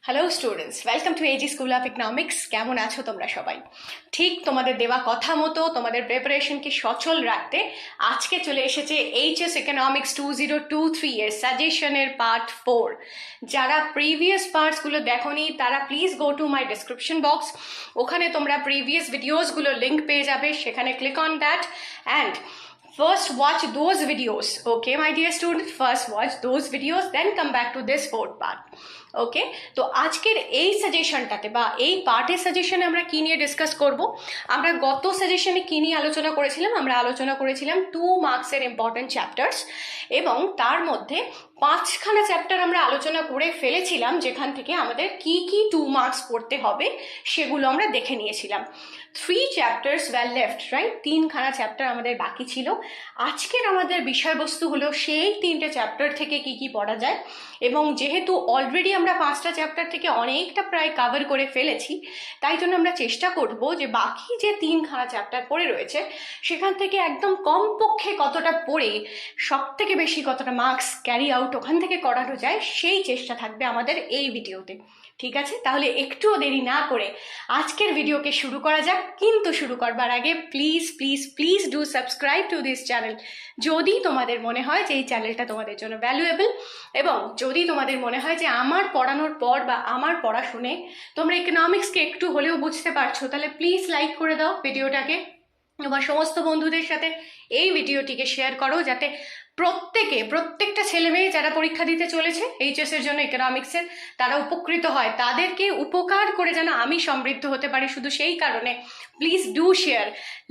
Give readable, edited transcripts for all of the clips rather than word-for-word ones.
Hello students, welcome to AG school of economics. কেমন আছো তোমরা সবাই? ঠিক তোমাদের দেওয়া কথা মতো তোমাদের প্রিপারেশনকে সচল রাখতে আজকে চলে এসেছে এইচএস ইকোনমিক্স 2023 এর সাজেশনের পার্ট 4। যারা প্রিভিয়াস পার্টসগুলো দেখোনি তারা please go to my description box, ওখানে তোমরা প্রিভিয়াস ভিডিওসগুলো লিঙ্ক পেয়ে যাবে, সেখানে click on that and first watch those videos. Okay my dear students, first watch those videos, then come back to this fourth part. ওকে, তো আজকের এই সাজেশনটাতে বা এই পার্টের সাজেশনে আমরা কি নিয়ে ডিসকাস করব? আমরা গত সাজেশনে কি নিয়ে আলোচনা করেছিলাম? আমরা আলোচনা করেছিলাম 2 মার্কসের ইম্পর্টেন্ট চ্যাপ্টার্স, এবং তার মধ্যে 5খানা চ্যাপ্টার আমরা আলোচনা করে ফেলেছিলাম, যেখান থেকে আমাদের কি কি 2 মার্কস পড়তে হবে সেগুলো আমরা দেখে নিয়েছিলাম। 3 চ্যাপ্টার্স ওয়্যার লেফট, রাইট? 3খানা চ্যাপ্টার আমাদের বাকি ছিল। আজকের আমাদের বিষয়বস্তু হলো সেই 3টে চ্যাপ্টার থেকে কি কি পড়া যায়, এবং যেহেতু অলরেডি আমরা 5টা চ্যাপ্টার থেকে অনেকটা প্রায় কভার করে ফেলেছি, তাই জন্য আমরা চেষ্টা করব যে বাকি যে 3খানা চ্যাপ্টার পড়ে রয়েছে সেখান থেকে একদম কমপক্ষে কতটা পড়ে সব থেকে বেশি কতটা মার্কস ক্যারি আউট ওখান থেকে করানো যায় সেই চেষ্টা থাকবে আমাদের এই ভিডিওতে। ঠিক আছে, তাহলে একটুও দেরি না করে আজকের ভিডিওকে শুরু করা যাক। কিন্তু শুরু করবার আগে please please please do subscribe to this channel যদি তোমাদের মনে হয় যে এই চ্যানেলটা তোমাদের জন্য ভ্যালুয়েবল, এবং যদি তোমাদের মনে হয় যে আমার পড়ানোর পর বা আমার পড়া শুনে তোমরা ইকোনমিক্সকে একটু হলেও বুঝতে পারছো, তাহলে প্লিজ লাইক করে দাও ভিডিওটাকে, তোমার সমস্ত বন্ধুদের সাথে এই ভিডিওটিকে শেয়ার করো, যাতে প্রত্যেকটা ছেলে মেয়ে যারা পরীক্ষা দিতে চলেছে এইচএস এর জন্য ইকোনমিক্সের, তারা উপকৃত হয়, তাদেরকে উপকার করে যেন আমি সমৃদ্ধ হতে পারি। শুধু সেই কারণে please do share,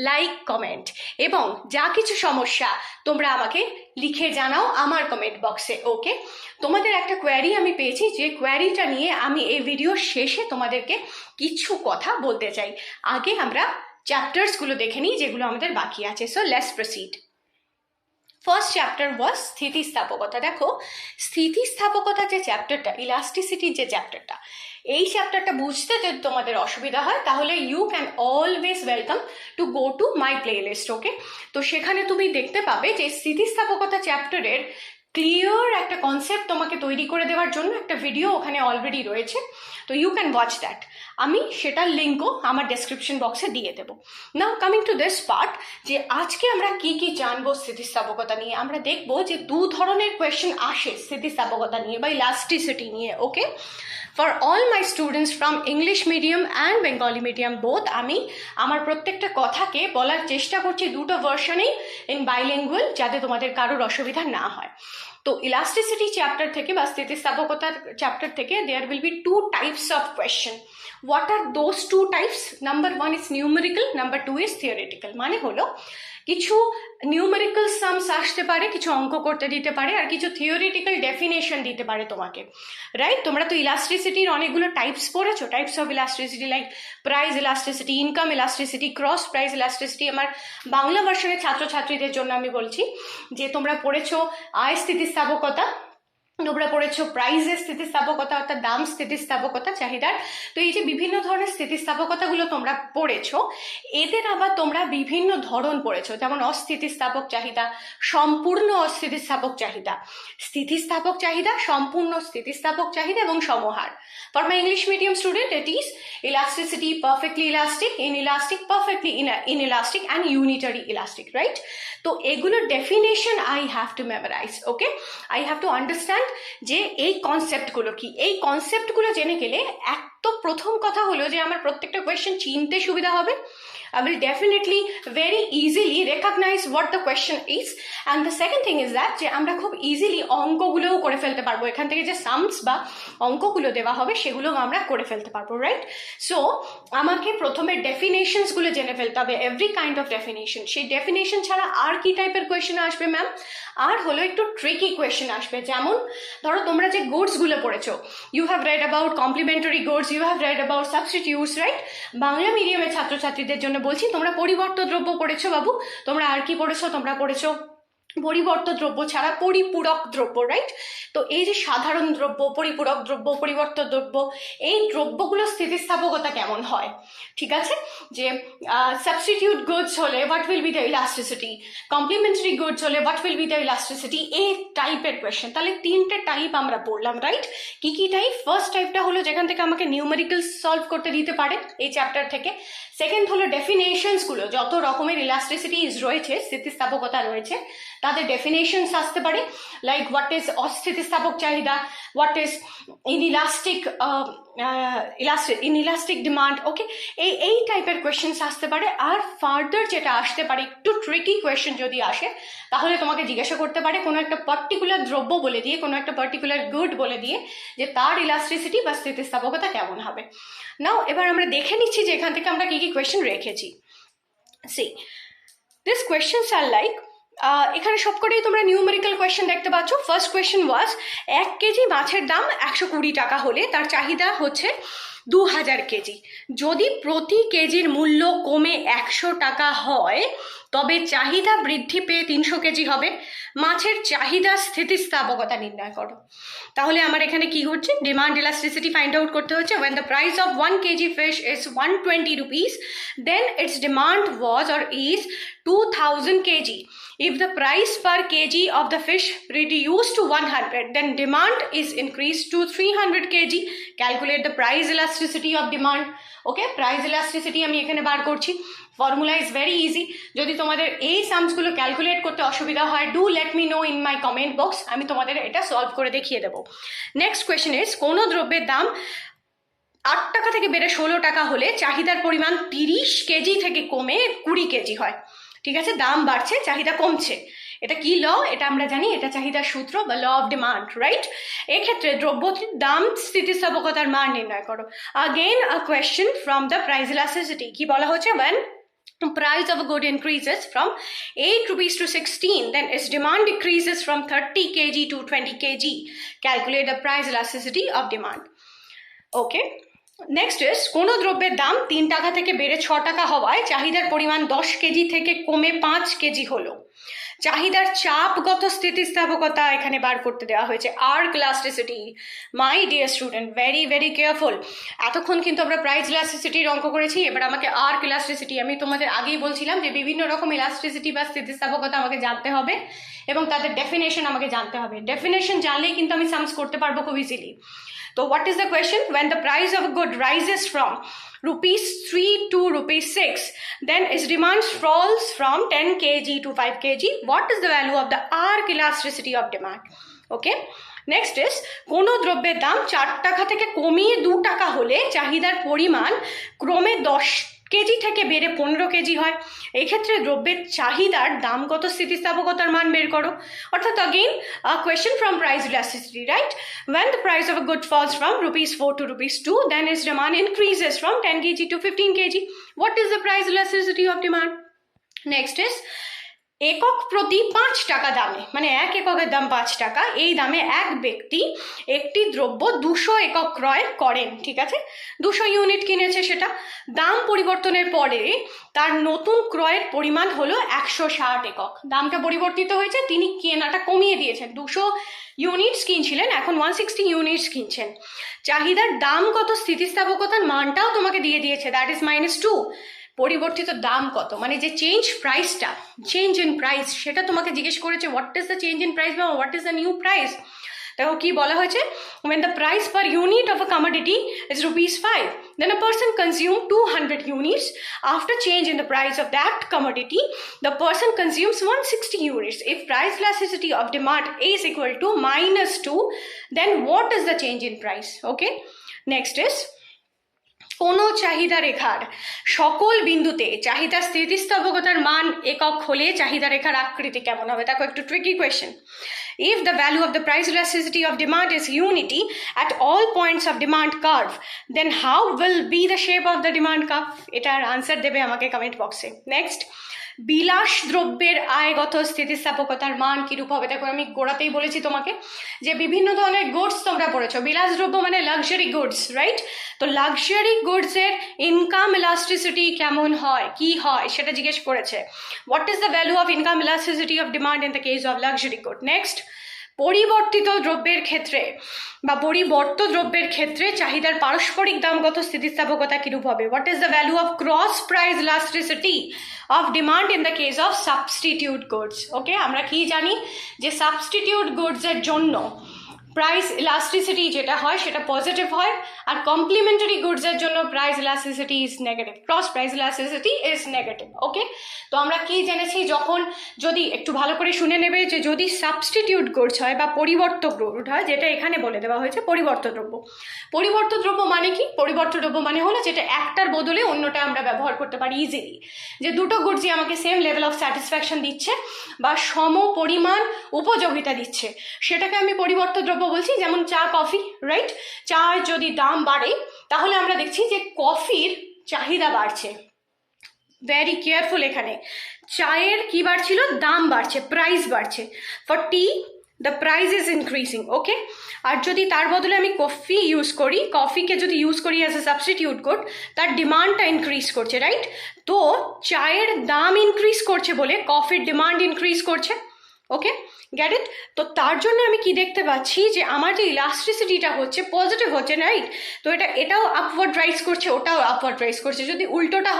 like, comment, এবং যা কিছু সমস্যা তোমরা আমাকে লিখে জানাও আমার কমেন্ট বক্সে। ওকে, তোমাদের একটা কোয়ারি আমি পেয়েছি, যে কোয়ারিটা নিয়ে আমি এই ভিডিওর শেষে তোমাদেরকে কিছু কথা বলতে চাই। আগে আমরা চ্যাপ্টার্সগুলো দেখে নিই যেগুলো আমাদের বাকি আছে। So let's proceed. First chapter was স্থিতিস্থাপকতা। দেখো, স্থিতিস্থাপকতা যে চ্যাপ্টারটা, ইলাস্টিসিটির যে চ্যাপ্টারটা, এই চ্যাপ্টারটা বুঝতে যদি তোমাদের অসুবিধা হয় তাহলে you can always welcome to go to my playlist. Okay, তো সেখানে তুমি দেখতে পাবে যে স্থিতিস্থাপকতা চ্যাপ্টারের ক্লিয়ার একটা কনসেপ্ট তোমাকে তৈরি করে দেওয়ার জন্য একটা ভিডিও ওখানে অলরেডি রয়েছে, তো ইউ ক্যান ওয়াচ দ্যাট। আমি সেটার লিঙ্কও আমার ডেসক্রিপশন বক্সে দিয়ে দেবো। নাও কামিং টু দিস পার্ট, যে আজকে আমরা কি কি জানবো স্থিতিস্থাপকতা নিয়ে। আমরা দেখবো যে 2 ধরনের কোয়েশ্চেন আসে স্থিতিস্থাপকতা নিয়ে বা ইলাস্টিসিটি নিয়ে। Okay, for all my students from English medium and Bengali medium both, আমি আমার প্রত্যেকটা কথাকে বলার চেষ্টা করছি 2টো ভার্সনেই ইন বাইলিঙ্গুয়াল, যাতে তোমাদের কারোর অসুবিধা না হয়। তো ইলাস্টিসিটি চ্যাপ্টার থেকে বা স্থিতিস্থাপকতার চ্যাপ্টার থেকে there will be 2 types of question. What are those 2 types? Number 1 is numerical, number 2 is theoretical. মানে হলো কিছু নিউমেরিক্যাল সামস আসতে পারে, কিছু অঙ্ক করতে দিতে পারে, আর কিছু থিওরিটিক্যাল ডেফিনেশন দিতে পারে তোমাকে, রাইট? তোমরা তো ইলাস্টিসিটির অনেকগুলো টাইপস পড়েছো, types of elasticity, like price elasticity, income elasticity, cross price elasticity. আমার বাংলা ভার্সনের ছাত্রছাত্রীদের জন্য আমি বলছি যে তোমরা পড়েছো আয় স্থিতিস্থাপকতা, তোমরা পড়েছো প্রাইজের স্থিতিস্থাপকতা, অর্থাৎ দাম স্থিতিস্থাপকতা, চাহিদার। তো এই যে বিভিন্ন ধরনের স্থিতিস্থাপকতাগুলো তোমরা পড়েছো, এদের আবার তোমরা বিভিন্ন ধরন পড়েছো, যেমন অস্থিতিস্থাপক চাহিদা, সম্পূর্ণ অস্থিতিস্থাপক চাহিদা, স্থিতিস্থাপক চাহিদা, সম্পূর্ণ স্থিতিস্থাপক চাহিদা এবং সমহার। For my English medium student it is elasticity, perfectly elastic, inelastic, perfectly inelastic, and unitary elastic, right? তো এগুলোর definition I have to memorise. Okay, I have to understand যে এই কনসেপ্টগুলো কি। এই কনসেপ্টগুলো জেনে গেলে এক তো প্রথম কথা হলো যে আমার প্রত্যেকটা কোয়েশ্চেন চিনতে সুবিধা হবে। I will definitely very easily recognize what the question is, and the second thing is that যে আমরা খুব ইজিলি অঙ্কগুলোও করে ফেলতে পারবো। এখান থেকে যে সামস বা অঙ্কগুলো দেওয়া হবে সেগুলো আমরা করে ফেলতে পারবো, রাইট? সো আমাকে প্রথমে ডেফিনেশনসগুলো জেনে ফেলতে হবে, এভরি কাইন্ড অফ ডেফিনেশন। সেই ডেফিনেশন ছাড়া আর কি টাইপের কোয়েশ্চেন আসবে ম্যাম? আর হলো একটু ট্রিকি কোয়েশ্চেন আসবে। যেমন ধরো তোমরা যে গুডসগুলো পড়েছো, you have read about complementary goods, you have read about substitutes, right? Bangla মিডিয়ামের ছাত্রছাত্রীদের জন্য বলছি, তোমরা পরিবর্ত দ্রব্য পড়েছো বাবু, তোমরা আর কি পড়েছো? তোমরা পড়েছো পরিবর্ত দ্রব্য ছাড়া পরিপূরক দ্রব্য, রাইট? তো এই যে সাধারণ দ্রব্য, পরিপূরক দ্রব্য, পরিবর্ত দ্রব্য, এই দ্রব্যগুলোর স্থিতিস্থাপকতা কেমন হয়, ঠিক আছে? যে সাবস্টিটিউট গুডস হলে what will be the elasticity, complementary goods হলে what will be the elasticity, এই টাইপের কোয়েশ্চেন। তাহলে তিনটে টাইপ আমরা পড়লাম, রাইট? কি কি টাইপ? ফার্স্ট টাইপটা হলো যেখান থেকে আমাকে নিউমেরিক্যাল সলভ করতে দিতে পারে এই চ্যাপ্টার থেকে। সেকেন্ড হলো ডেফিনেশনসগুলো, যত রকমের ইলাস্টিসিটিস রয়েছে, স্থিতিস্থাপকতা রয়েছে, তাদের ডেফিনেশনস আসতে পারে, লাইক হোয়াট ইজ অস্থিতিস্থাপক চাহিদা, হোয়াট ইজ ইনইলাস্টিক ডিমান্ড, ওকে? এই টাইপের কোয়েশ্চেন্স আসতে পারে। আর ফার্দার যেটা আসতে পারে, একটু ট্রিকি কোয়েশ্চেন যদি আসে, তাহলে তোমাকে জিজ্ঞাসা করতে পারে কোনো একটা পার্টিকুলার দ্রব্য বলে দিয়ে, কোনো একটা পার্টিকুলার গুড বলে দিয়ে, যে তার ইলাস্টিসিটি বা স্থিতিস্থাপকতা কেমন হবে। নাও এবার আমরা দেখে নিচ্ছি যে এখান থেকে আমরা কি কি কোয়েশ্চেন রেখেছি। See this questions are like, এখানে সবকটাই তোমরা নিউমেরিক্যাল কোয়েশ্চেন দেখতে পাচ্ছ। ফার্স্ট কোয়েশ্চেন ওয়াজ 1 কেজি মাছের দাম 120 টাকা হলে তার চাহিদা হচ্ছে 2000 কেজি। যদি প্রতি কেজির মূল্য কমে 100 টাকা হয় তবে চাহিদা বৃদ্ধি পেয়ে 300 কেজি হবে। মাছের চাহিদা স্থিতিস্থাপকতা নির্ণয় করো। তাহলে আমার এখানে কি হচ্ছে, ডিমান্ড ইলাস্টিসিটি ফাইন্ড আউট করতে হচ্ছে। when the price of 1 kg fish is 120 rupees then its demand was or is 2000 kg. If the price per kg of the fish reduced to 100 then demand is increased to 300 kg. Calculate the price elasticity of demand. Okay, price elasticity আমি এখানে বার করছি। Formula is very easy. যদি তোমাদের এই সামসগুলো calculate করতে অসুবিধা হয়, do let me no in my comment box, আমি তোমাদের এটা সলভ করে দেখিয়ে দেবো। নেক্সট কোয়েশ্চেন ইজ, কোনো দ্রব্যের দাম 8 টাকা থেকে বেড়ে 16 টাকা হলে চাহিদার পরিমাণ 30 কেজি থেকে কমে 20 কেজি হয়। ঠিক আছে, দাম বাড়ছে, চাহিদা কমছে। এটা কি ল? এটা আমরা জানি, এটা চাহিদার সূত্র বা ল অফ ডিমান্ড, রাইট? এক্ষেত্রে দ্রব্যটির দাম স্থিতিস্থাপকতার মান নির্ণয় করো। Again a question from the price elasticity. কি বলা হচ্ছে? when price of a good increases from 8 rupees to 16 then its demand decreases from 30 kg to 20 kg. Calculate the price elasticity of demand. Okay, next is, কোনো দ্রব্যের দাম 3 টাকা থেকে বেড়ে 6 টাকা হওয়ায় চাহিদার পরিমাণ 10 কেজি থেকে কমে 5 কেজি হলো। চাহিদার চাপগত স্থিতিস্থাপকতা এখানে বার করতে দেওয়া হয়েছে। Arc elasticity, my dear student, very very careful. এতক্ষণ কিন্তু আমরা প্রাইস ইলাস্টিসিটির অঙ্ক করেছি, এবার আমাকে আর্ক ইলাস্টিসিটি। আমি তোমাদের আগেই বলছিলাম যে বিভিন্ন রকম ইলাস্টিসিটি বা স্থিতিস্থাপকতা আমাকে জানতে হবে এবং তাদের ডেফিনেশন আমাকে জানতে হবে। ডেফিনেশন জানলেই কিন্তু আমি সামস করতে পারবো খুব easily. So what is the question? When the price of a good rises from rupees 3 to rupees 6, then its demand falls from 10 kg to 5 kg. What is the value of the arc elasticity of demand? Okay. Next is, কোনো দ্রব্যের দাম 4 টাকা থেকে কমিয়ে 2 টাকা হলে চাহিদার পরিমাণ ক্রমে 10 কেজি থেকে বেড়ে 15 কেজি হয়। এই ক্ষেত্রে দ্রব্যের চাহিদার দামগত স্থিতিস্থাপকতার মান বের করো। অর্থাৎ again a question from price elasticity, right? When the price of a good falls from rupees 4 to rupees 2 then its demand increases from 10 kg to 15 kg. What is the price elasticity of demand? Next is, একক প্রতি 5 টাকা দামে, মানে 1 এককের দাম 5 টাকা, এই দামে এক ব্যক্তি একটি দ্রব্য 200 একক ক্রয় করেন। ঠিক আছে, 200 ইউনিট কিনেছে, সেটা দাম পরিবর্তনের পরে তার নতুন ক্রয়ের পরিমাণ হলো 160 একক। দামটা পরিবর্তিত হয়েছে, তিনি কেনাটা কমিয়ে দিয়েছেন। 200 ইউনিটস কিনছিলেন, এখন 160 ইউনিটস কিনছেন। চাহিদার দামগত স্থিতিস্থাপকতার মানটাও তোমাকে দিয়ে দিয়েছে, দ্যাট ইজ -2। পরিবর্তিত দাম কত, মানে যে চেঞ্জ প্রাইসটা, চেঞ্জ ইন প্রাইস, সেটা তোমাকে জিজ্ঞেস করেছে what is the change in price বা what is the new price. দেখো কি বলা হয়েছে, when the price per unit of a commodity is rupees 5 then a person consume 200 units. After change in the price of that commodity the person consumes 160 units. If price elasticity of demand is equal to -2 then what is the change in price? Okay, next is, কোনো চাহিদা রেখার সকল বিন্দুতে চাহিদা স্থিতিস্থাপকতার মান একক হলে চাহিদা রেখার আকৃতি কেমন হবে? দেখো একটু tricky question. If the value of the price elasticity of demand is unity at all points of demand curve then how will be the shape of the demand curve? এটার আনসার দেবে আমাকে কমেন্ট বক্সে। Next, বিলাস দ্রব্যের আয়গত স্থিতিস্থাপকতার মান কিরূপ হবে? দেখো আমি গোড়াতেই বলেছি তোমাকে যে বিভিন্ন ধরনের গুডস তোমরা পড়েছো। বিলাস দ্রব্য মানে লাক্সারি গুডস, রাইট? তো লাক্সারি গুডসের ইনকাম ইলাস্টিসিটি কেমন হয়, কি হয় সেটা জিজ্ঞেস করেছে। What is the value of income elasticity of demand in the case of luxury good? Next, পরিবর্তিত দ্রব্যের ক্ষেত্রে বা পরিবর্ত দ্রব্যের ক্ষেত্রে চাহিদার পারস্পরিক দামগত স্থিতিস্থাপকতা কিরূপ হবে? What is the value of cross price elasticity of demand in the case of substitute goods? Okay, আমরা কি জানি যে সাবস্টিটিউট গুডসের জন্য প্রাইস ইলাস্টিসিটি যেটা হয় সেটা পজিটিভ হয়, আর কমপ্লিমেন্টারি গুডসের জন্য price elasticity is negative, cross price elasticity is negative. Okay, তো আমরা কি জেনেছি, যখন যদি একটু ভালো করে শুনে নেবে যে যদি সাবস্টিটিউট গুডস হয় বা পরিবর্ত গুড হয়, যেটা এখানে বলে দেওয়া হয়েছে পরিবর্ত দ্রব্য। পরিবর্ত দ্রব্য মানে কি? পরিবর্ত দ্রব্য মানে হলো যেটা একটার বদলে অন্যটা আমরা ব্যবহার করতে পারি ইজিলি, যে দুটো গুডসই আমাকে সেম লেভেল অফ স্যাটিসফ্যাকশন দিচ্ছে বা সম পরিমাণ উপযোগিতা দিচ্ছে, সেটাকে আমি পরিবর্ত দ্রব্য বলছি। যেমন চা কফি, রাইট? চার যদি দাম বাড়ে তাহলে আমরা দেখছি যে কফির চাহিদা বাড়ছে। ভেরি কেয়ারফুল, এখানে চায়ের কি বাড়ছিল? দাম বাড়ছে, প্রাইস বাড়ছে। For tea the price is increasing. Okay, আর যদি তার বদলে আমি কফি ইউজ করি, কফিকে যদি ইউজ করি অ্যাজ এ সাবস্টিটিউট গুড, তার ডিমান্ডটা ইনক্রিজ করছে, রাইট? তো চায়ের দাম ইনক্রিজ করছে বলে কফির ডিমান্ড ইনক্রিজ করছে। ওকে, গেট ইট? তো তার জন্য আমি কি দেখতে পাচ্ছি যে আমার যে ইলাস্ট্রিসিটিটা হচ্ছে পজিটিভ হচ্ছে, রাইট? তো এটাও আপওয়ার্ড রাইজ করছে, ওটাও আপওয়ার্ড রাইজ করছে। যদি উল্টোটা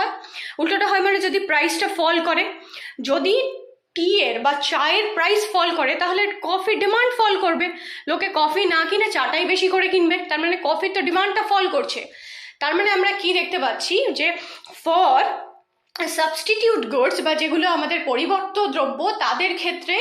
হয় মানে যদি প্রাইসটা ফল করে, যদি টি এর বা চায়ের প্রাইস ফল করে তাহলে কফির ডিমান্ড ফল করবে, লোকে কফি না কিনে চাটাই বেশি করে কিনবে, তার মানে কফির তো ডিমান্ডটা ফল করছে। তার মানে আমরা কি দেখতে পাচ্ছি যে ফর সাবস্টিটিউট গুডস বা যেগুলো আমাদের পরিবর্ত দ্রব্য, তাদের ক্ষেত্রে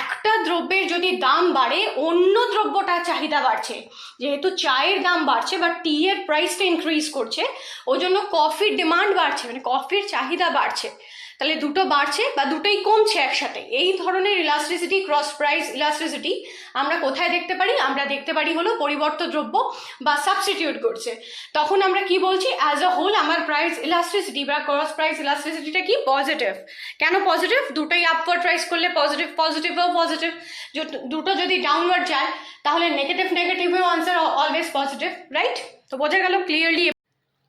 একটা দ্রব্যের যদি দাম বাড়ে অন্য দ্রব্যটার চাহিদা বাড়ছে। যেহেতু চায়ের দাম বাড়ছে বা টি এর প্রাইসটা ইনক্রিজ করছে, ওই জন্য কফির ডিমান্ড বাড়ছে, মানে কফির চাহিদা বাড়ছে। তাহলে দুটো বাড়ছে বা দুটোই কমছে একসাথে। এই ধরনের ইলাস্ট্রিসিটি, ক্রস প্রাইস ইলাস্ট্রিসিটি আমরা কোথায় দেখতে পারি? আমরা দেখতে পারি হলো পরিবর্ত দ্রব্য বা সাবস্টিটিউট গুডসে। তখন আমরা কি বলছি? অ্যাজ আ হোল আমার প্রাইস ইলাস্ট্রিসিটি বা ক্রস প্রাইস ইলাস্ট্রিসিটিটা কি? পজিটিভ। কেন পজিটিভ? দুটোই আপওয়ার্ড রাইজ করলে পজিটিভ, পজিটিভও পজিটিভ। দুটো যদি ডাউনওয়ার্ড যায় তাহলে নেগেটিভেও আনসার অলওয়েজ পজিটিভ, রাইট? তো বোঝা গেল ক্লিয়ারলি।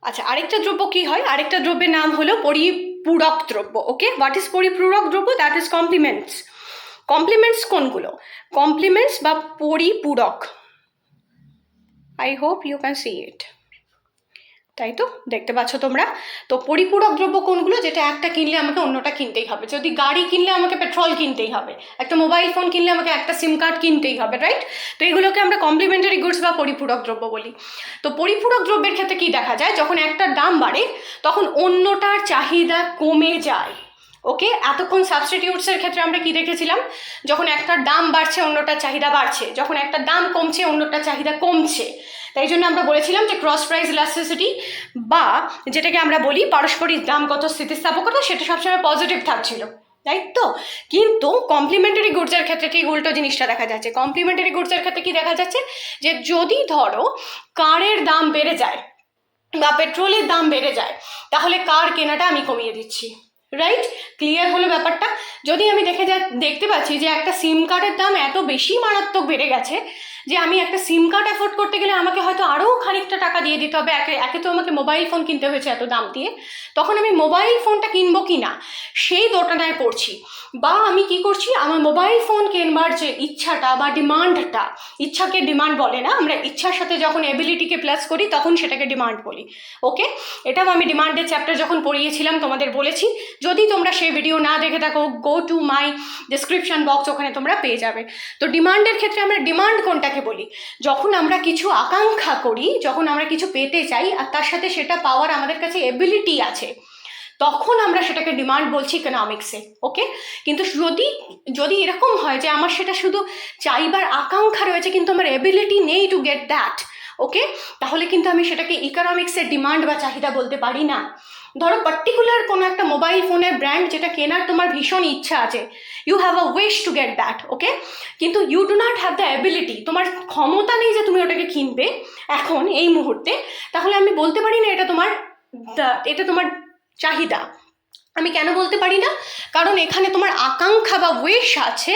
আচ্ছা, আরেকটা দ্রব্য কি হয়? আরেকটা দ্রব্যের নাম হলো পরিপূরক দ্রব্য। ওকে, হোয়াট ইজ পরিপূরক দ্রব্য? That is complements. কমপ্লিমেন্টস কোনগুলো? কমপ্লিমেন্টস বা পরিপূরক, I hope you can see it, তাই তো দেখতে পাচ্ছ তোমরা। তো পরিপূরক দ্রব্য কোনগুলো? যেটা একটা কিনলে আমাকে অন্যটা কিনতেই হবে। যদি গাড়ি কিনলে আমাকে পেট্রোল কিনতেই হবে, একটা মোবাইল ফোন কিনলে আমাকে একটা সিম কার্ড কিনতেই হবে, রাইট? তো এগুলোকে আমরা কমপ্লিমেন্টারি গুডস বা পরিপূরক দ্রব্য বলি। তো পরিপূরক দ্রব্যের ক্ষেত্রে কি দেখা যায়? যখন একটার দাম বাড়ে তখন অন্যটার চাহিদা কমে যায়। ওকে, এতক্ষণ সাবস্টিটিউটসের ক্ষেত্রে আমরা কি দেখেছিলাম? যখন একটার দাম বাড়ছে অন্যটার চাহিদা বাড়ছে, যখন একটা দাম কমছে অন্যটার চাহিদা কমছে। তাই জন্য আমরা বলেছিলাম যে ক্রস প্রাইস ইলাস্টিসিটি বা যেটাকে আমরা বলি পারস্পরিক দামগত স্থিতিস্থাপকতা, সেটা সবসময় পজিটিভ থাকছিল, তাই তো? কিন্তু কমপ্লিমেন্টারি গুডসের ক্ষেত্রে ঠিক উল্টো জিনিসটা দেখা যাচ্ছে। কমপ্লিমেন্টারি গুডসের ক্ষেত্রে কি দেখা যাচ্ছে? যে যদি ধরো কারের দাম বেড়ে যায় বা পেট্রোলের দাম বেড়ে যায়, তাহলে কার কেনাটা আমি কমিয়ে দিচ্ছি, রাইট? ক্লিয়ার হলো ব্যাপারটা? যদি আমি দেখতে পাচ্ছি যে একটা সিম কার্ডের দাম এত বেশি মারাত্মক বেড়ে গেছে যে আমি একটা সিম কার্ড অ্যাফোর্ড করতে গেলে আমাকে হয়তো আরও খানিকটা টাকা দিয়ে দিতে হবে, একে তো আমাকে মোবাইল ফোন কিনতে হয়েছে এত দাম দিয়ে, তখন আমি মোবাইল ফোনটা কিনবো কি না সেই দোটানায় পড়ছি। বা আমি কি করছি? আমার মোবাইল ফোন কেনবার যে ইচ্ছাটা বা ডিমান্ডটা, ইচ্ছাকে ডিমান্ড বলে না, আমরা ইচ্ছার সাথে যখন এবিলিটিকে প্লাস করি তখন সেটাকে ডিমান্ড বলি। ওকে, এটাও আমি ডিমান্ডের চ্যাপ্টার যখন পড়িয়েছিলাম তোমাদের বলেছি। যদি তোমরা সেই ভিডিও না দেখে থাকো, গো টু মাই ডেসক্রিপশন বক্স, ওখানে তোমরা পেয়ে যাবে। তো ডিমান্ডের ক্ষেত্রে আমরা ডিমান্ড কোনটাকে বলি? যখন আমরা কিছু আকাঙ্ক্ষা করি, যখন আমরা কিছু পেতে চাই আর তার সাথে সেটা পাওয়ার আমাদের কাছে এবিলিটি আছে, তখন আমরা সেটাকে ডিমান্ড বলছি ইকোনমিক্সে। ওকে, কিন্তু যদি এরকম হয় যে আমার সেটা শুধু চাইবার আকাঙ্ক্ষা রয়েছে কিন্তু আমার এবিলিটি নেই টু গেট দ্যাট, ওকে, তাহলে কিন্তু আমি সেটাকে ইকোনমিক্সের ডিমান্ড বা চাহিদা বলতে পারি না। ধরো পার্টিকুলার কোনো একটা মোবাইল ফোনের ব্র্যান্ড যেটা কেনার তোমার ভীষণ ইচ্ছা আছে, you have a wish to get that, okay, কিন্তু you do not have the ability, তোমার ক্ষমতা নেই যে তুমি ওটাকে কিনবে এখন এই মুহূর্তে, তাহলে আমি বলতে পারি না এটা তোমার চাহিদা। আমি কেন বলতে পারি না? কারণ এখানে তোমার আকাঙ্ক্ষা বা উইশ আছে,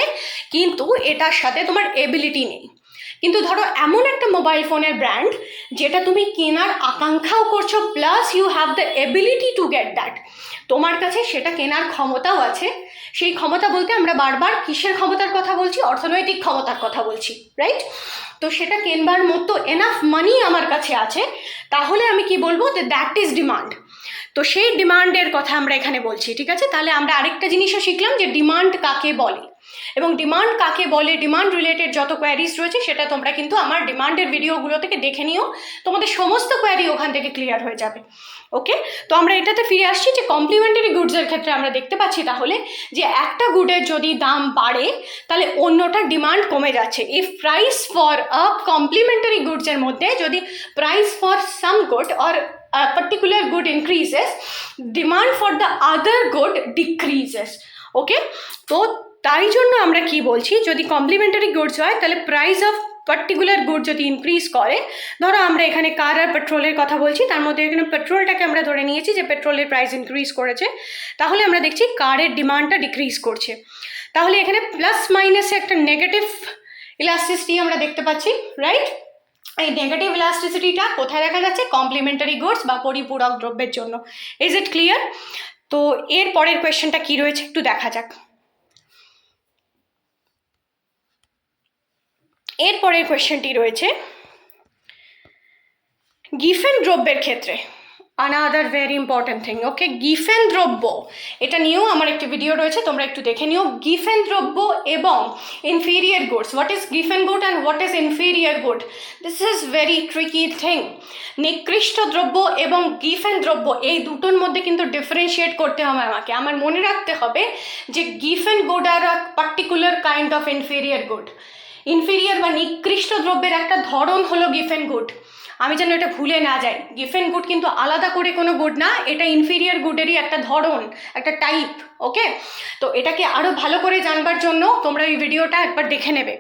কিন্তু এটার সাথে তোমার এবিলিটি নেই। কিন্তু ধরো এমন একটা মোবাইল ফোনের ব্র্যান্ড যেটা তুমি কেনার আকাঙ্ক্ষাও করছো, plus you have the ability to get that, তোমার কাছে সেটা কেনার ক্ষমতাও আছে। সেই ক্ষমতা বলতে আমরা বারবার কিসের ক্ষমতার কথা বলছি? অর্থনৈতিক ক্ষমতার কথা বলছি, রাইট? তো সেটা কেনবার মতো এনাফ মানি আমার কাছে আছে, তাহলে আমি কি বলবো? That is demand. তো সেই ডিমান্ডের কথা আমরা এখানে বলছি, ঠিক আছে? তাহলে আমরা আরেকটা জিনিসও শিখলাম যে ডিমান্ড কাকে বলে, এবং ডিমান্ড কাকে বলে, ডিমান্ড রিলেটেড যত কোয়ারিজ রয়েছে সেটা তোমরা কিন্তু আমার ডিমান্ডের ভিডিওগুলো থেকে দেখে নিও, তোমাদের সমস্ত কোয়ারি ওখান থেকে ক্লিয়ার হয়ে যাবে। ওকে, তো আমরা এটাতে ফিরে আসছি যে কমপ্লিমেন্টারি গুডসের ক্ষেত্রে আমরা দেখতে পাচ্ছি তাহলে যে একটা গুডের যদি দাম বাড়ে তাহলে অন্যটার ডিমান্ড কমে যাচ্ছে। If price for a complementary গুডসের মধ্যে যদি price for some good or a particular good increases, demand for the other good decreases. ওকে, তো তাই জন্য আমরা কি বলছি, যদি কমপ্লিমেন্টারি গুডস হয় তাহলে প্রাইস অফ পার্টিকুলার গুড যদি ইনক্রিজ করে, ধরো আমরা এখানে কার আর পেট্রোলের কথা বলছি, তার মধ্যে এখানে পেট্রোলটাকে আমরা ধরে নিয়েছি যে পেট্রোলের প্রাইস ইনক্রিজ করেছে, তাহলে আমরা দেখছি কারের ডিমান্ডটা ডিক্রিজ করছে। তাহলে এখানে প্লাস মাইনাসে একটা নেগেটিভ ইলাস্টিসিটি আমরা দেখতে পাচ্ছি, রাইট? এই নেগেটিভ ইলাস্টিসিটিটা কোথায় দেখা যাচ্ছে? কমপ্লিমেন্টারি গুডস বা পরিপূরক দ্রব্যের জন্য। Is it clear? তো এর পরের কোয়েশ্চেনটা কি রয়েছে একটু দেখা যাক। এর পরের কোয়েশ্চেনটি রয়েছে গিফেন দ্রব্যের ক্ষেত্রে, আনাদার ভেরি ইম্পর্টেন্ট থিং। ওকে, গিফেন দ্রব্য, এটা নিয়েও আমার একটি ভিডিও রয়েছে, তোমরা একটু দেখে নিও। গিফেন দ্রব্য এবং inferior goods, what is Giffen good and what is inferior good, this is very tricky thing. নিকৃষ্ট দ্রব্য এবং গিফেন দ্রব্য এই দুটোর মধ্যে কিন্তু ডিফারেন্সিয়েট করতে হবে আমাকে। আমার মনে রাখতে হবে যে গিফেন গুড আর a particular kind of inferior good. Inferior বা নিকৃষ্ট দ্রব্যের একটা ধরন হলো গিফেন গুড, আমি যেন এটা ভুলে না যাই। গিফেন গুড কিন্তু আলাদা করে কোনো গুড না, এটা ইনফিরিয়ার গুডেরই একটা ধরন, একটা টাইপ। ওকে, তো এটাকে আরও ভালো করে জানবার জন্য তোমরা এই ভিডিওটা একবার দেখে নেবে,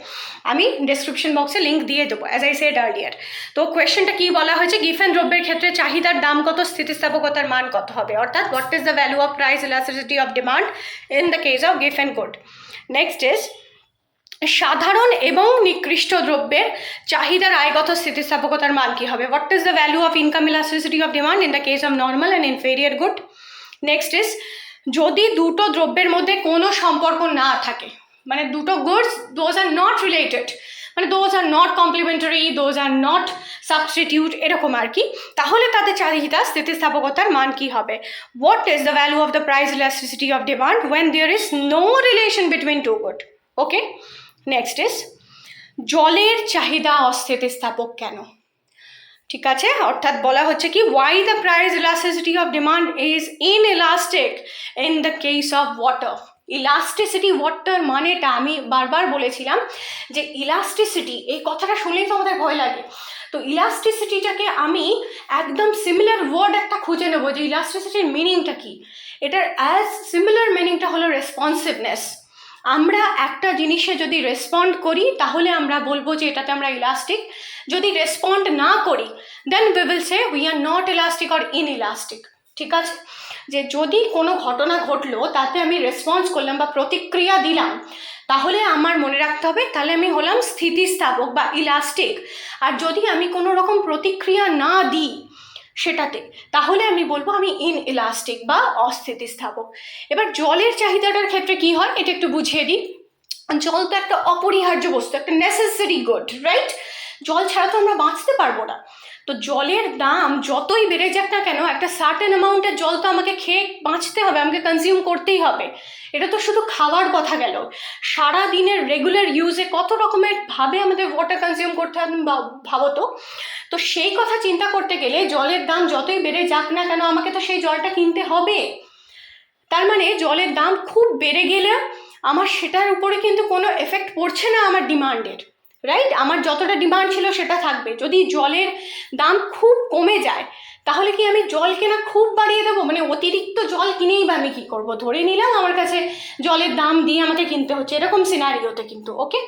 আমি ডেসক্রিপশন বক্সে লিঙ্ক দিয়ে দেবো, অ্যাজ আই সেড আর্লিয়ার। তো কোয়েশ্চেনটা কি বলা হয়েছে? গিফেন দ্রব্যের ক্ষেত্রে চাহিদার দাম কত, স্থিতিস্থাপকতার মান কত হবে, অর্থাৎ what is the value of price elasticity of demand in the case of Giffen good. Next is সাধারণ এবং নিকৃষ্ট দ্রব্যের চাহিদার আয়গত স্থিতিস্থাপকতার মান কী হবে, what is the value of income elasticity of demand in the case of normal and inferior good. Next is যদি দুটো দ্রব্যের মধ্যে কোনো সম্পর্ক না থাকে, মানে দুটো goods those are not related, মানে those are not complementary, those are not substitute, এরকম আর কি, তাহলে তাদের চাহিদা স্থিতিস্থাপকতার মান কী হবে, what is the value of the price elasticity of demand when there is no relation between two good. Okay, next is জলের চাহিদা অস্থিতিস্থাপক কেন? ঠিক আছে, অর্থাৎ বলা হচ্ছে কি why the price elasticity of demand is inelastic in the case of water. Elasticity water মানেটা আমি বারবার বলেছিলাম যে ইলাস্টিসিটি এই কথাটা শুনলেই তো আমাদের ভয় লাগে। তো ইলাস্টিসিটিটাকে আমি একদম সিমিলার ওয়ার্ড একটা খুঁজে নেবো যে ইলাস্টিসিটির মিনিংটা কি। এটার অ্যাজ সিমিলার মিনিংটা হলো রেসপন্সিভনেস। আমরা একটা জিনিসে যদি রেসপন্ড করি তাহলে আমরা বলবো যে এটাতে আমরা ইলাস্টিক, যদি রেসপন্ড না করি then we will say we are not elastic or inelastic. ঠিক আছে, যে যদি কোনো ঘটনা ঘটলো তাতে আমি রেসপন্স করলাম বা প্রতিক্রিয়া দিলাম, তাহলে আমার মনে রাখতে হবে তাহলে আমি হলাম স্থিতিস্থাপক বা ইলাস্টিক। আর যদি আমি কোনো রকম প্রতিক্রিয়া না দিই সেটাতে, তাহলে আমি বলবো আমি ইনইলাস্টিক বা অস্থিতিস্থাপক। এবার জলের চাহিদাটার ক্ষেত্রে কি হয় এটা একটু বুঝিয়ে দিই। জল তো একটা অপরিহার্য বস্তু, একটা নেসেসারি গুড, রাইট? জল ছাড়া তো আমরা বাঁচতে পারবো না। তো জলের দাম যতই বেড়ে যাক না কেন, একটা সার্টেন অ্যামাউন্টের জল তো আমাকে খেয়ে বাঁচতে হবে, আমাকে কনজিউম করতেই হবে। এটা তো শুধু খাওয়ার কথা গেল, সারা দিনের রেগুলার ইউজে কত রকমের ভাবে আমাদের ওয়াটার কনজিউম করতে হবে ভাবো তো। তো সেই কথা চিন্তা করতে গেলে জলের দাম যতই বেড়ে যাক না কেন আমাকে তো সেই জলটা কিনতে হবে। তার মানে জলের দাম খুব বেড়ে গেলে আমার সেটার উপরে কিন্তু কোনো এফেক্ট পড়ছে না আমার ডিমান্ডের, রাইট? আমার যতটা ডিমান্ড ছিল সেটা থাকবে। যদি জলের দাম খুব কমে যায় তাহলে কি আমি জল কেনা খুব বাড়িয়ে দেবো, মানে অতিরিক্ত জল কিনেই বা আমি কী করবো? ধরে নিলাম আমার কাছে জলের দাম দিয়ে আমাকে কিনতে হচ্ছে, এরকম সিনারিওতে কিন্তু। ওকে,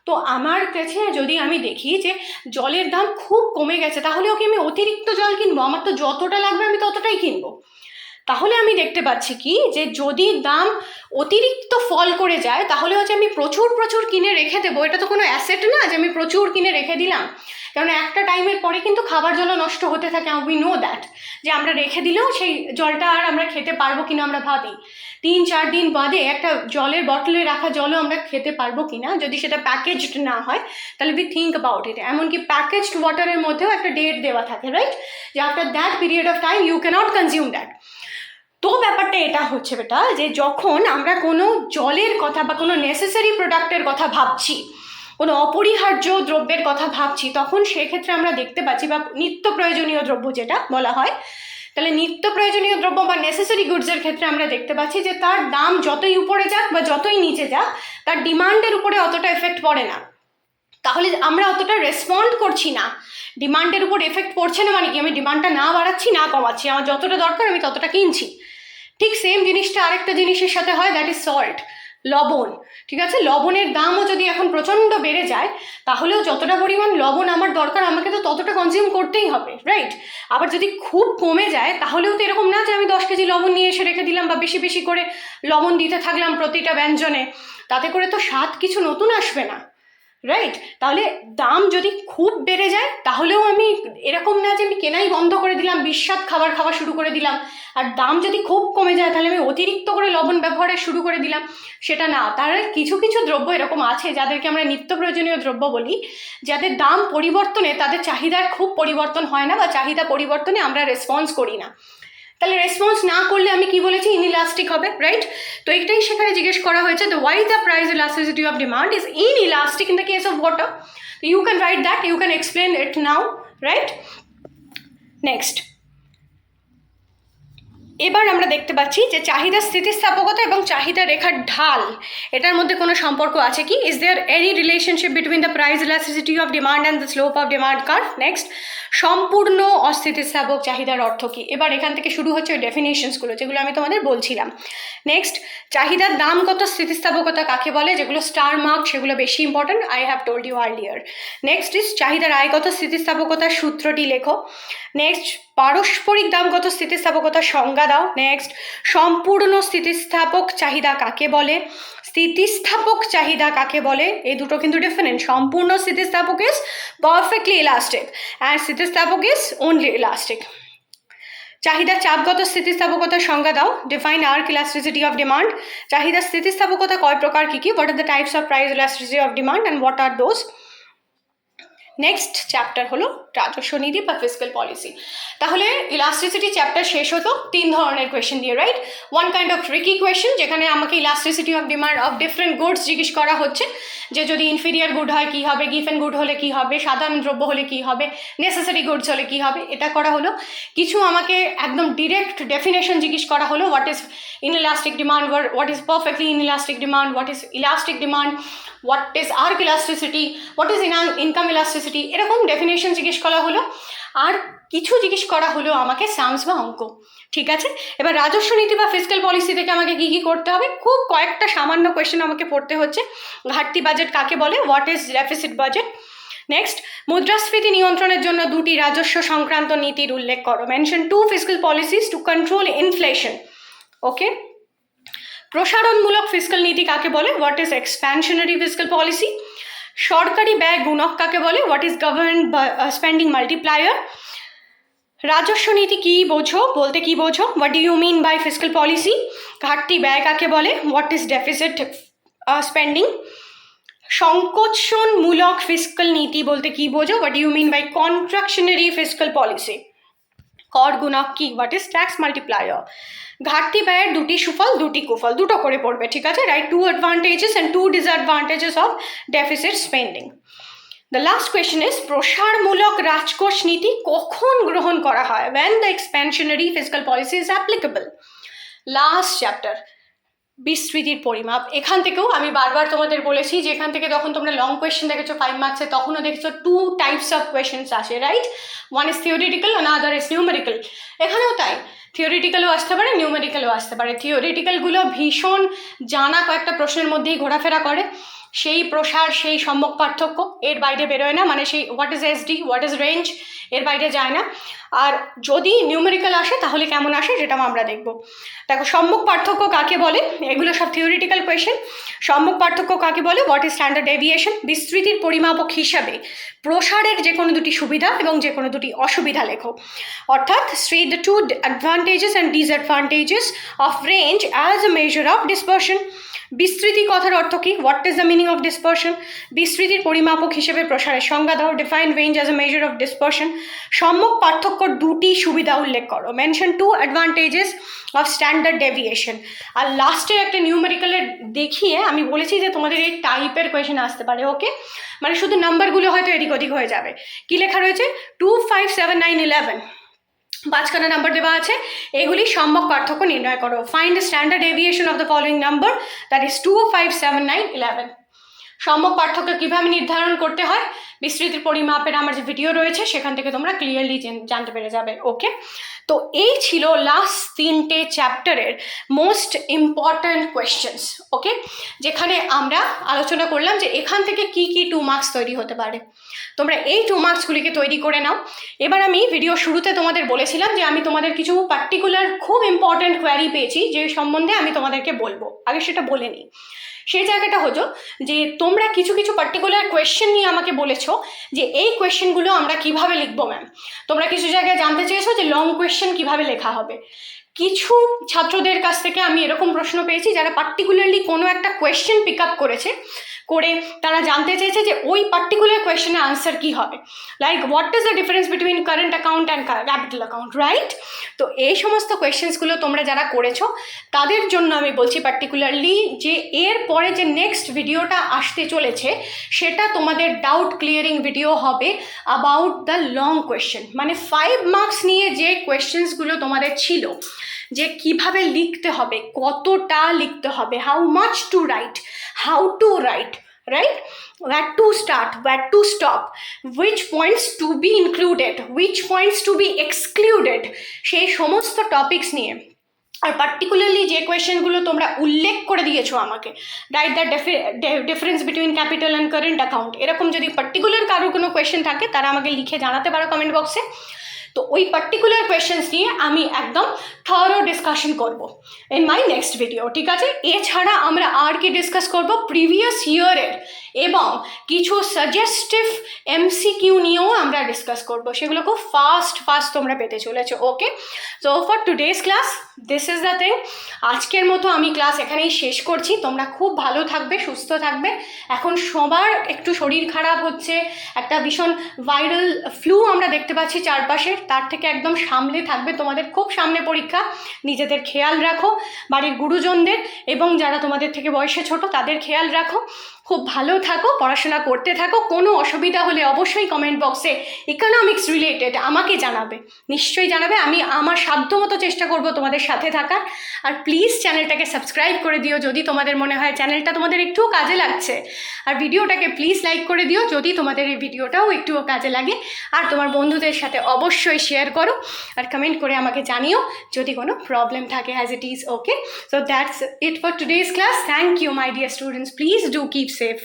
তো আমার কাছে যদি আমি দেখি যে জলের দাম খুব কমে গেছে, তাহলে ওকে আমি অতিরিক্ত জল কিনবো? আমার তো যতটা লাগবে আমি ততটাই কিনবো। তাহলে আমি দেখতে পাচ্ছি কি যে যদি দাম অতিরিক্ত ফল করে যায় তাহলে হচ্ছে আমি প্রচুর প্রচুর কিনে রেখে দেবো, এটা তো কোনো অ্যাসেট না যে আমি প্রচুর কিনে রেখে দিলাম, কারণ একটা টাইমের পরে কিন্তু খাবার জলও নষ্ট হতে থাকে। উই নো দ্যাট, যে আমরা রেখে দিলেও সেই জলটা আর আমরা খেতে পারবো কিনা আমরা ভাবি 3-4 দিন বাদে একটা জলের বটলে রাখা জলও আমরা খেতে পারবো কিনা যদি সেটা প্যাকেজড না হয়, তাহলে উই থিঙ্ক অ্যাবাউট ইট। এমনকি প্যাকেজড ওয়াটারের মধ্যেও একটা ডেট দেওয়া থাকে, রাইট, যে after that period of time you cannot consume that. তো ব্যাপারটা এটা হচ্ছে বেটা, যে যখন আমরা কোনো জলের কথা বা কোনো নেসেসারি প্রোডাক্টের কথা ভাবছি, কোনো অপরিহার্য দ্রব্যের কথা ভাবছি, তখন সেক্ষেত্রে আমরা দেখতে পাচ্ছি, বা নিত্য প্রয়োজনীয় দ্রব্য যেটা বলা হয়, তাহলে নিত্য প্রয়োজনীয় দ্রব্য বা নেসেসারি গুডসের ক্ষেত্রে আমরা দেখতে পাচ্ছি যে তার দাম যতই উপরে যাক বা যতই নিচে যাক তার ডিমান্ডের উপরে অতটা এফেক্ট পড়ে না। তাহলে আমরা অতটা রেসপন্ড করছি না, ডিমান্ডের উপর এফেক্ট পড়ছে না, মানে কি আমি ডিমান্ডটা না বাড়াচ্ছি না কমাচ্ছি, আমার যতটা দরকার আমি ততটা কিনছি। ঠিক সেম জিনিসটা আরেকটা জিনিসের সাথে হয়, দ্যাট ইজ সল্ট, লবণ। ঠিক আছে, লবণের দামও যদি এখন প্রচণ্ড বেড়ে যায় তাহলেও যতটা পরিমাণ লবণ আমার দরকার আমাকে তো ততটা কনজিউম করতেই হবে, রাইট। আবার যদি খুব কমে যায় তাহলেও তো এরকম না যে আমি 10 কেজি লবণ নিয়ে এসে রেখে দিলাম বা বেশি বেশি করে লবণ দিতে থাকলাম প্রতিটা ব্যঞ্জনে, তাতে করে তো স্বাদ কিছু নতুন আসবে না, রাইট। তাহলে দাম যদি খুব বেড়ে যায় তাহলেও আমি এরকম না যে আমি কেনাই বন্ধ করে দিলাম, বিস্বাদ খাবার খাওয়া শুরু করে দিলাম, আর দাম যদি খুব কমে যায় তাহলে আমি অতিরিক্ত করে লবণ ব্যবহারে শুরু করে দিলাম, সেটা না। তার কিছু কিছু দ্রব্য এরকম আছে যাদেরকে আমরা নিত্য প্রয়োজনীয় দ্রব্য বলি, যাদের দাম পরিবর্তনে তাদের চাহিদার খুব পরিবর্তন হয় না বা চাহিদা পরিবর্তনে আমরা রেসপন্স করি না। তাহলে রেসপন্স না করলে আমি কি বলেছি, ইনইলাস্টিক হবে, রাইট। তো এটাই সেখানে জিজ্ঞেস করা হয়েছে, the why the price elasticity of demand is inelastic in the case of water. You can write that, you can explain it now, right. Next, এবার আমরা দেখতে পাচ্ছি যে চাহিদা স্থিতিস্থাপকতা এবং চাহিদা রেখার ঢাল, এটার মধ্যে কোনো সম্পর্ক আছে কি? Is there any relationship between the price elasticity of demand and the slope of demand curve? Next, সম্পূর্ণ অস্থিতিস্থাপক চাহিদার অর্থ কি? এবার এখান থেকে শুরু হচ্ছে ওই ডেফিনেশনসগুলো যেগুলো আমি তোমাদের বলছিলাম। নেক্সট, চাহিদার দামগত স্থিতিস্থাপকতা কাকে বলে? যেগুলো স্টার মার্ক সেগুলো বেশি important, I have told you earlier. Next is চাহিদার আয়গত স্থিতিস্থাপকতার সূত্রটি লেখো। নেক্সট, পারস্পরিক দামগত স্থিতিস্থাপকতার সংজ্ঞা দাও। নেক্সট, সম্পূর্ণ স্থিতিস্থাপক চাহিদা কাকে বলে? স্থিতিস্থাপক চাহিদা কাকে বলে? এই দুটো কিন্তু ডিফারেন্ট। সম্পূর্ণ স্থিতিস্থাপক ইজ পারফেক্টলি ইলাস্টিক অ্যান্ড স্থিতিস্থাপক ইজ অনলি ইলাস্টিক। চাহিদা চাপগত স্থিতিস্থাপকতার সংজ্ঞা দাও। Define arc elasticity of demand. চাহিদা স্থিতিস্থাপকতা কয় প্রকার, কি কি? What are the types of price elasticity of demand and what are those? Next chapter হলো রাজস্ব নীতি বা ফিসক্যাল পলিসি। তাহলে ইলাস্টিসিটি চ্যাপ্টার শেষ হতো 3 ধরনের কোয়েশ্চেন দিয়ে, right. One kind of tricky question, যেখানে আমাকে elasticity of demand of different goods জিজ্ঞেস করা হচ্ছে, যে যদি ইনফিরিয়ার গুড হয় কি হবে, গিফেন গুড হলে কি হবে, সাধারণ দ্রব্য হলে কি হবে, নেসেসারি গুডস হলে কি হবে, এটা করা হলো। কিছু আমাকে একদম ডিরেক্ট ডেফিনেশন জিজ্ঞেস করা হলো, what is inelastic demand, what is perfectly inelastic demand, what is elastic demand, what is arc elasticity, what is income elasticity, এরকম ডেফিনেশন জিজ্ঞেস করা হলো। আর কিছু জিজ্ঞেস করা হলো আমাকে সামস বা অঙ্ক, ঠিক আছে। এবার রাজস্ব নীতি বা ফিসক্যাল পলিসি থেকে আমাকে কি কি করতে হবে? খুব কয়েকটা সামান্য কোয়েশ্চেন আমাকে পড়তে হচ্ছে। ঘাটতি বাজেট কাকে বলে? What is deficit budget? Next, মুদ্রাস্ফীতি নিয়ন্ত্রণের জন্য 2টি রাজস্ব সংক্রান্ত নীতির উল্লেখ করো। Mention 2 fiscal policies to control inflation. Okay. প্রসারণমূলক ফিসক্যাল নীতি কাকে বলে? What is expansionary fiscal policy? সরকারি ব্যয় গুণক কাকে বলে? What is government spending multiplier? রাজস্ব নীতি কি বোঝো, বলতে কি বোঝো? What do you mean by fiscal policy? ঘাটতি ব্যয় কাকে বলে? What is deficit spending? সংকোচনমূলক ফিসক্যাল নীতি বলতে কি বোঝো? What do you mean by contractionary fiscal policy? কর গুণক কি? What is tax multiplier? ঘাটতি ব্যয়ের 2টি সুফল 2টি কুফল, দুটো করে পড়বে, ঠিক আছে, right. 2 advantages and 2 disadvantages of deficit spending. The last question is, প্রসারমূলক রাজকোষ নীতি কখন গ্রহণ করা হয়? when the expansionary fiscal policy is applicable. Last chapter, বিস্তৃতির পরিমাপ। এখান থেকেও আমি বারবার তোমাদের বলেছি যে এখান থেকে যখন তোমরা লং কোয়েশ্চেন দেখেছো 5 মার্কসে, তখনও দেখেছো 2 টাইপস অফ কোয়েশ্চেন্স আসে, right. One is theoretical and other is numerical. এখানেও তাই, থিওরিটিক্যালও আসতে পারে, নিউমেরিক্যালও আসতে পারে। থিওরিটিক্যালগুলো ভীষণ জানা কয়েকটা প্রশ্নের মধ্যেই ঘোরাফেরা করে, সেই প্রসার সেই সম্যক পার্থক্য, এর বাইরে বেরোয় না। মানে সেই what is SD, what is range, এর বাইরে যায় না। আর যদি নিউমেরিক্যাল আসে তাহলে কেমন আসে সেটাও আমরা দেখব। দেখো, সম্মুখ পার্থক্য কাকে বলে, এগুলো সব থিওরিটিক্যাল কোয়েশ্চেন। সম্মুখ পার্থক্য কাকে বলে, হোয়াট ইজ স্ট্যান্ডার্ড ডেভিয়েশন, বিস্তৃতির পরিমাপক হিসাবে প্রসারের যে কোনো দুটি সুবিধা এবং যে কোনো দুটি অসুবিধা লেখো। অর্থাৎ state the two advantages and disadvantages of range as a measure of dispersion. বিস্তৃতি কথার অর্থ কি, what is the meaning of dispersion, বিস্তৃতির পরিমাপক হিসেবে প্রসারের সংজ্ঞা দাও, define range as a measure of dispersion. সম্মুখ পার্থক্যর দুটি সুবিধা উল্লেখ করো, mention two advantages of standard deviation. আর লাস্টে একটা নিউমেরিক্যালের দেখিয়ে আমি বলেছি যে তোমাদের এই টাইপের কোয়েশ্চেন আসতে পারে। ওকে, মানে শুধু নাম্বারগুলো হয়তো এদিক ওদিক হয়ে যাবে। কি লেখা রয়েছে, 2, 5, 7, 9, 11, পাঁচখানা নাম্বার দেওয়া আছে, এগুলি সম্মুখ পার্থক্য নির্ণয় করো। Find the standard deviation of the following number, that is 2, 5, 7, 9, 11। সম্মুখ পার্থক্য কীভাবে নির্ধারণ করতে হয়, বিস্তৃতির পরিমাপের আমার যে ভিডিও রয়েছে সেখান থেকে তোমরা ক্লিয়ারলি জানতে পেরে যাবে। ওকে, তো এই ছিল লাস্ট 3টে চ্যাপ্টারের মোস্ট ইম্পর্ট্যান্ট কোয়েশ্চেন্স। ওকে, যেখানে আমরা আলোচনা করলাম যে এখান থেকে কি কি 2 মার্কস তৈরি হতে পারে। তোমরা এই 2 মার্কসগুলিকে তৈরি করে নাও। এবার আমি ভিডিও শুরুতে তোমাদের বলেছিলাম যে আমি তোমাদের কিছু পার্টিকুলার খুব ইম্পর্ট্যান্ট কোয়ারি পেয়েছি যে সম্বন্ধে আমি তোমাদেরকে বলবো, আগে সেটা বলে নিই। সেই জায়গাটা হলো যে তোমরা কিছু কিছু পার্টিকুলার কোয়েশ্চেন নিয়ে আমাকে বলেছো যে এই কোয়েশ্চেনগুলো আমরা কিভাবে লিখবো ম্যাম। তোমরা কিছু জায়গায় জানতে চেয়েছো যে লং কোয়েশ্চেন কিভাবে লেখা হবে। কিছু ছাত্রদের কাছ থেকে আমি এরকম প্রশ্ন পেয়েছি যারা পার্টিকুলারলি কোনো একটা কোয়েশ্চেন পিক আপ করে তারা জানতে চেয়েছে যে ওই পার্টিকুলার কোয়েশ্চেনের আনসার কী হবে, like what is the difference between current account and capital account, right? তো এই সমস্ত কোয়েশ্চেন্সগুলো তোমরা যারা করেছো তাদের জন্য আমি বলছি পার্টিকুলারলি যে এর পরে যে নেক্সট ভিডিওটা আসতে চলেছে সেটা তোমাদের ডাউট ক্লিয়ারিং ভিডিও হবে অ্যাবাউট দ্য লং কোয়েশ্চেন। মানে 5 মার্কস নিয়ে যে কোয়েশ্চেন্সগুলো তোমাদের ছিল যে কিভাবে লিখতে হবে, কতটা লিখতে হবে, how much to write, how to write, right? Where to start, where to stop, which points to be included, which points to be excluded, সেই সমস্ত টপিকস নিয়ে। আর পার্টিকুলারলি যে কোয়েশ্চেনগুলো তোমরা উল্লেখ করে দিয়েছো আমাকে, write the difference between capital and current account, এরকম যদি পার্টিকুলার কারো কোনো কোয়েশ্চেন থাকে তারা আমাকে লিখে জানাতে পারো কমেন্ট বক্সে। তো ওই পার্টিকুলার কোয়েশ্চেন্স নিয়ে আমি একদম থরো ডিসকাশন করব ইন মাই নেক্সট ভিডিও, ঠিক আছে? এছাড়া আমরা আর কি ডিসকাস করব, প্রিভিয়াস ইয়ারের এবং কিছু সাজেস্টিভ এমসিকিউ নিয়েও আমরা ডিসকাস করব, সেগুলো খুব ফাস্ট তোমরা পেতে চলেছো। Okay, so for today's class this is the thing. আজকের মতো আমি ক্লাস এখানেই শেষ করছি। তোমরা খুব ভালো থাকবে, সুস্থ থাকবে। এখন সবার একটু শরীর খারাপ হচ্ছে, একটা ভীষণ ভাইরাল ফ্লু আমরা দেখতে পাচ্ছি চারপাশে, তার থেকে একদম সামলে থাকবে। তোমাদের খুব সামনে পরীক্ষা, নিজেদের খেয়াল রাখো, বাড়ির গুরুজনদের এবং যারা তোমাদের থেকে বয়সে ছোট তাদের খেয়াল রাখো। খুব ভালো থাকো, পড়াশোনা করতে থাকো। কোনো অসুবিধা হলে অবশ্যই কমেন্ট বক্সে ইকোনমিক্স রিলেটেড আমাকে জানাবে, নিশ্চয়ই জানাবে। আমি আমার সাধ্যমতো চেষ্টা করব তোমাদের সাথে থাকার। আর প্লিজ চ্যানেলটাকে সাবস্ক্রাইব করে দিও যদি তোমাদের মনে হয় চ্যানেলটা তোমাদের একটুও কাজে লাগছে। আর ভিডিওটাকে প্লিজ লাইক করে দিও যদি তোমাদের এই ভিডিওটাও একটুও কাজে লাগে। আর তোমার বন্ধুদের সাথে অবশ্যই শেয়ার করো আর কমেন্ট করে আমাকে জানিও যদি কোনো প্রবলেম থাকে, as it is. Okay, so that's it for today's class. Thank you my dear students, please do keep safe.